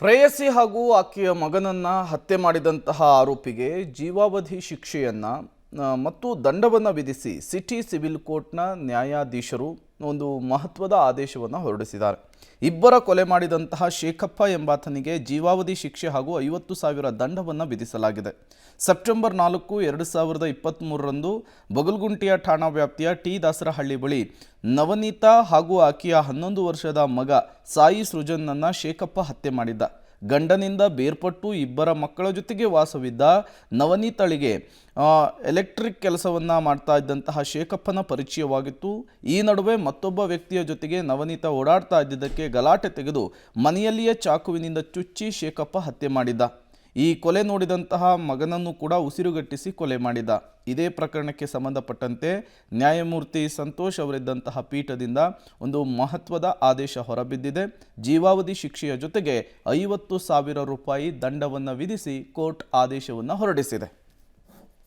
ಪ್ರೇಯಸಿ ಹಾಗೂ ಆಕೆಯ ಮಗನನ್ನ ಹತ್ಯೆ ಮಾಡಿದಂತಹ ಆರೋಪಿಗೆ ಜೀವಾವಧಿ ಶಿಕ್ಷೆಯನ್ನ ಮತ್ತು ದಂಡವನ್ನು ವಿಧಿಸಿ ಸಿಟಿ ಸಿವಿಲ್ ಕೋರ್ಟ್ನ ನ್ಯಾಯಾಧೀಶರು ಒಂದು ಮಹತ್ವದ ಆದೇಶವನ್ನು ಹೊರಡಿಸಿದ್ದಾರೆ. ಇಬ್ಬರ ಕೊಲೆ ಮಾಡಿದಂತಹ ಶೇಖಪ್ಪ ಎಂಬಾತನಿಗೆ ಜೀವಾವಧಿ ಶಿಕ್ಷೆ ಹಾಗೂ 50,000 ದಂಡವನ್ನು ವಿಧಿಸಲಾಗಿದೆ. ಸೆಪ್ಟೆಂಬರ್ 4, 2023ರಂದು ಬಗಲ್ಗುಂಟೆಯ ಠಾಣಾ ವ್ಯಾಪ್ತಿಯ ಟಿ ದಾಸರಹಳ್ಳಿ ಬಳಿ ನವನೀತಾ ಹಾಗೂ ಆಕೆಯ 11 ವರ್ಷದ ಮಗ ಸಾಯಿ ಸೃಜನ್ನನ್ನು ಶೇಖಪ್ಪ ಹತ್ಯೆ ಮಾಡಿದ್ದ. ಗಂಡನಿಂದ ಬೇರ್ಪಟ್ಟು ಇಬ್ಬರ ಮಕ್ಕಳ ಜೊತೆಗೆ ವಾಸವಿದ್ದ ನವನೀತಳಿಗೆ ಎಲೆಕ್ಟ್ರಿಕ್ ಕೆಲಸವನ್ನು ಮಾಡ್ತಾ ಇದ್ದಂತಹ ಶೇಖಪ್ಪನ ಪರಿಚಯವಾಗಿತ್ತು. ಈ ನಡುವೆ ಮತ್ತೊಬ್ಬ ವ್ಯಕ್ತಿಯ ಜೊತೆಗೆ ನವನೀತ ಓಡಾಡ್ತಾ ಇದ್ದಿದ್ದಕ್ಕೆ ಗಲಾಟೆ ತೆಗೆದು ಮನೆಯಲ್ಲಿಯೇ ಚಾಕುವಿನಿಂದ ಚುಚ್ಚಿ ಶೇಖಪ್ಪ ಹತ್ಯೆ ಮಾಡಿದ್ದ. ಈ ಕೊಲೆ ನೋಡಿದಂತಹ ಮಗನನ್ನು ಕೂಡ ಉಸಿರುಗಟ್ಟಿಸಿ ಕೊಲೆ ಮಾಡಿದ. ಇದೇ ಪ್ರಕರಣಕ್ಕೆ ಸಂಬಂಧಪಟ್ಟಂತೆ ನ್ಯಾಯಮೂರ್ತಿ ಸಂತೋಷ್ ಅವರಿದ್ದಂತಹ ಪೀಠದಿಂದ ಒಂದು ಮಹತ್ವದ ಆದೇಶ ಹೊರಬಿದ್ದಿದೆ. ಜೀವಾವಧಿ ಶಿಕ್ಷೆಯ ಜೊತೆಗೆ 50,000 ರೂಪಾಯಿ ದಂಡವನ್ನು ವಿಧಿಸಿ ಕೋರ್ಟ್ ಆದೇಶವನ್ನು ಹೊರಡಿಸಿದೆ.